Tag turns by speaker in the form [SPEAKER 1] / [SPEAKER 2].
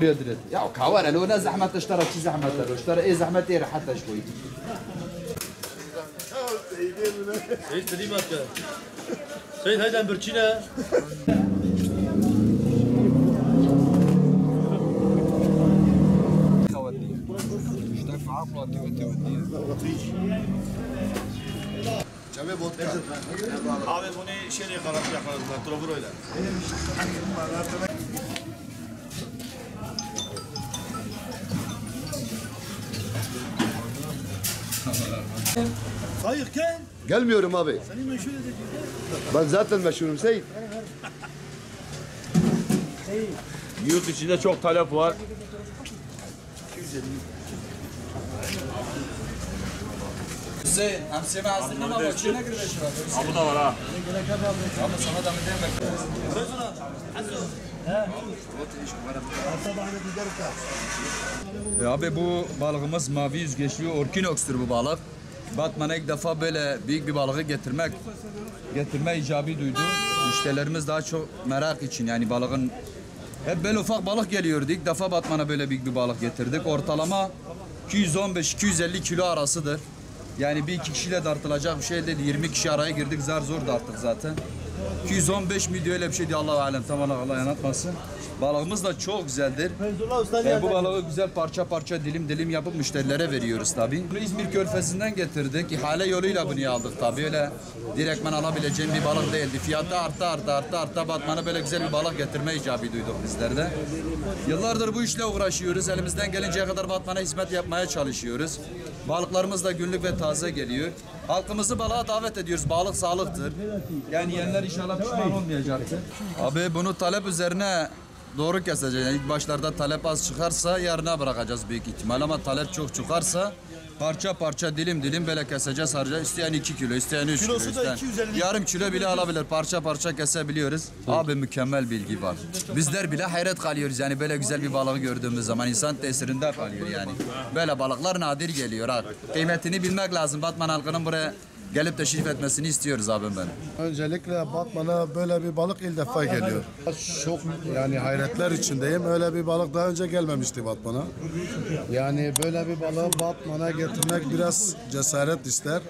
[SPEAKER 1] يا كوارع لو انا زحمه اشترى شي زحمه لو اشترى ايه زحمه ايه حتى شوي
[SPEAKER 2] سيد سليمات سيد هيدا برشينا Abi bunu şeyle yakaladılar, trobroyla. Sayıkken
[SPEAKER 3] Gelmiyorum abi.
[SPEAKER 2] seni meşhur edeceğiz.
[SPEAKER 3] Ben zaten meşhurum Seyit.
[SPEAKER 4] Yurt içinde çok talep var.
[SPEAKER 1] Hüseyin hamsiyeme hazırlan ama içine girdi şu an.
[SPEAKER 4] Bu da var ha.
[SPEAKER 1] Ama sana da mı demek? Abi bu balığımız mavi yüzgeçli orkinokstur bu balık. Batman'a ilk defa böyle büyük bir balığı getirme icabı duydu. Müşterilerimiz daha çok merak için yani balığın hep böyle ufak balık geliyordu. İlk defa Batman'a böyle büyük bir balık getirdik. Ortalama 215-250 kilo arasıdır. Yani bir iki kişiyle dartılacak bir şey değil. 20 kişi araya girdik zar zor darttık zaten. 215 mi diyor öyle bir şey diyor Allah alem tam Allah yanıltmasın. Balığımız da çok güzeldir. Bu balığı güzel parça parça dilim dilim yapıp müşterilere veriyoruz tabi. Bunu İzmir Körfezi'nden getirdik. İhale yoluyla bunu aldık tabi. Öyle direktmen alabileceğim bir balık değildi. Fiyatı artta Batman'a böyle güzel bir balık getirme icabı duyduk bizler de. Yıllardır bu işle uğraşıyoruz. Elimizden gelinceye kadar Batman'a hizmet yapmaya çalışıyoruz. Balıklarımız da günlük ve taze geliyor. Halkımızı balığa davet ediyoruz. Balık sağlıktır. Yani yiyenler inşallah pişman olmayacaktır. Abi bunu talep üzerine doğru keseceğiz. Yani ilk başlarda talep az çıkarsa yarına bırakacağız büyük ihtimal. Ama talep çok çıkarsa parça parça dilim dilim böyle keseceğiz harcayacağız. İsteyen 2 kilo, isteyen 3 kilo, isteyen yarım kilo bile alabilir. Parça parça kesebiliyoruz. Abi mükemmel bilgi var. Bizler bile hayret kalıyoruz yani böyle güzel bir balığı gördüğümüz zaman insan tesirinde kalıyor yani. Böyle balıklar nadir geliyor ha. Kıymetini bilmek lazım. Batman halkının buraya gelip teşrif etmesini istiyoruz abim benim.
[SPEAKER 3] Öncelikle Batman'a böyle bir balık ilk defa geliyor. Çok yani hayretler içindeyim. Öyle bir balık daha önce gelmemişti Batman'a. Yani böyle bir balığı Batman'a getirmek biraz cesaret ister.